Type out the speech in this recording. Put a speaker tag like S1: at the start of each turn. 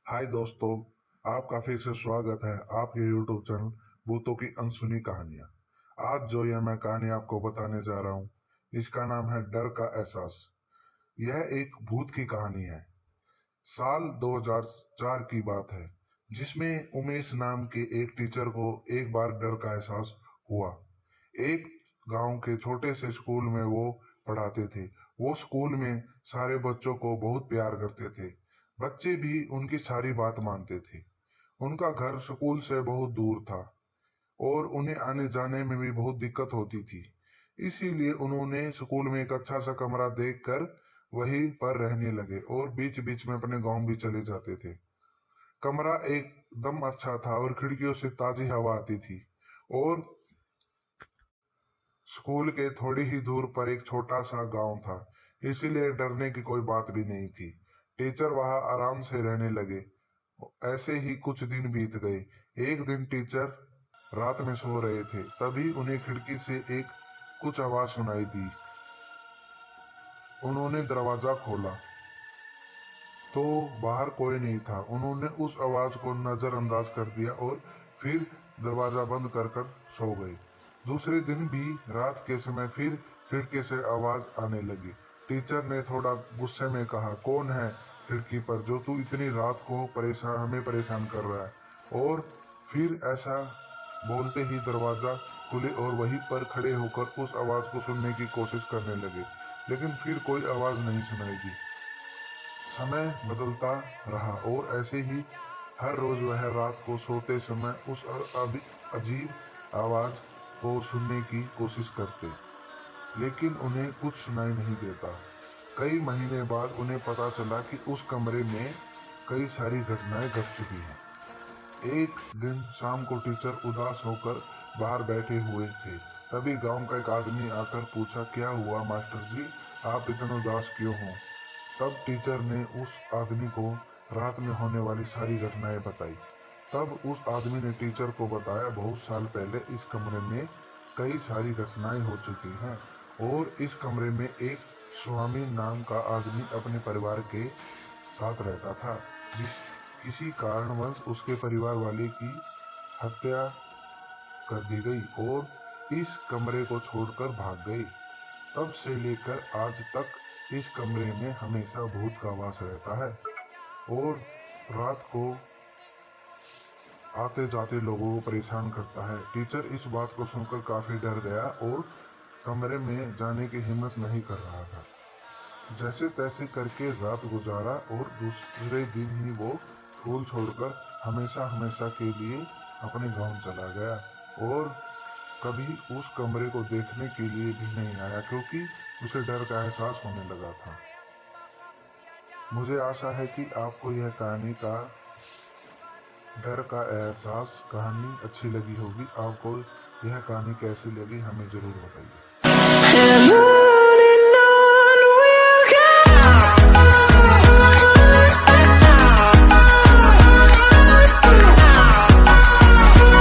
S1: हाय दोस्तों, आपका फिर से स्वागत है आपके YouTube चैनल भूतों की अनसुनी कहानियां। आज जो यह मैं कहानी आपको बताने जा रहा हूँ, इसका नाम है डर का एहसास। यह एक भूत की कहानी है। साल 2004 की बात है, जिसमें उमेश नाम के एक टीचर को एक बार डर का एहसास हुआ। एक गांव के छोटे से स्कूल में वो पढ़ाते थे। वो स्कूल में सारे बच्चों को बहुत प्यार करते थे। बच्चे भी उनकी सारी बात मानते थे। उनका घर स्कूल से बहुत दूर था और उन्हें आने जाने में भी बहुत दिक्कत होती थी। इसीलिए उन्होंने स्कूल में एक अच्छा सा कमरा देखकर वहीं पर रहने लगे और बीच बीच में अपने गांव भी चले जाते थे। कमरा एकदम अच्छा था और खिड़कियों से ताजी हवा आती थी। और स्कूल के थोड़ी ही दूर पर एक छोटा सा गांव था, इसीलिए डरने की कोई बात भी नहीं थी। टीचर वहां आराम से रहने लगे। ऐसे ही कुछ दिन बीत गए। एक दिन टीचर रात में सो रहे थे, तभी उन्हें खिड़की से एक कुछ आवाज सुनाई दी। उन्होंने दरवाजा खोला तो बाहर कोई नहीं था। उन्होंने उस आवाज को नजरअंदाज कर दिया और फिर दरवाजा बंद कर कर सो गए। दूसरे दिन भी रात के समय फिर खिड़की से आवाज आने लगी। टीचर ने थोड़ा गुस्से में कहा, कौन है खिड़की पर, जो तू इतनी रात को हमें परेशान कर रहा है। और फिर ऐसा बोलते ही दरवाजा खुले और वहीं पर खड़े होकर उस आवाज को सुनने की कोशिश करने लगे, लेकिन फिर कोई आवाज नहीं सुनाई दी। समय बदलता रहा और ऐसे ही हर रोज वह रात को सोते समय उस अजीब आवाज को सुनने की कोशिश करते, लेकिन उन्हें कुछ सुनाई नहीं देता। कई महीने बाद उन्हें पता चला कि उस कमरे में कई सारी घटनाएं घट चुकी हैं। एक दिन शाम को टीचर उदास होकर बाहर बैठे हुए थे। तभी गांव का एक आदमी आकर पूछा, क्या हुआ मास्टर जी, आप इतना उदास क्यों हो। तब टीचर ने उस आदमी को रात में होने वाली सारी घटनाएं बताई। तब उस आदमी ने टीचर को बताया, बहुत साल पहले इस कमरे में कई सारी घटनाएं हो चुकी हैं और इस कमरे में एक स्वामी नाम का आदमी अपने परिवार के साथ रहता था, जिस किसी कारणवश उसके परिवार वाले की हत्या कर दी गई और इस कमरे को छोड़कर भाग गई। तब से लेकर आज तक इस कमरे में हमेशा भूत का वास रहता है और रात को आते जाते लोगों को परेशान करता है। टीचर इस बात को सुनकर काफी डर गया और कमरे में जाने की हिम्मत नहीं कर रहा था। जैसे तैसे करके रात गुजारा और दूसरे दिन ही वो स्कूल छोड़कर हमेशा हमेशा के लिए अपने गांव चला गया और कभी उस कमरे को देखने के लिए भी नहीं आया, क्योंकि उसे डर का एहसास होने लगा था। मुझे आशा है कि आपको यह कहानी का डर का एहसास कहानी अच्छी लगी होगी। आपको यह कहानी कैसी लगी हमें जरूर बताइए।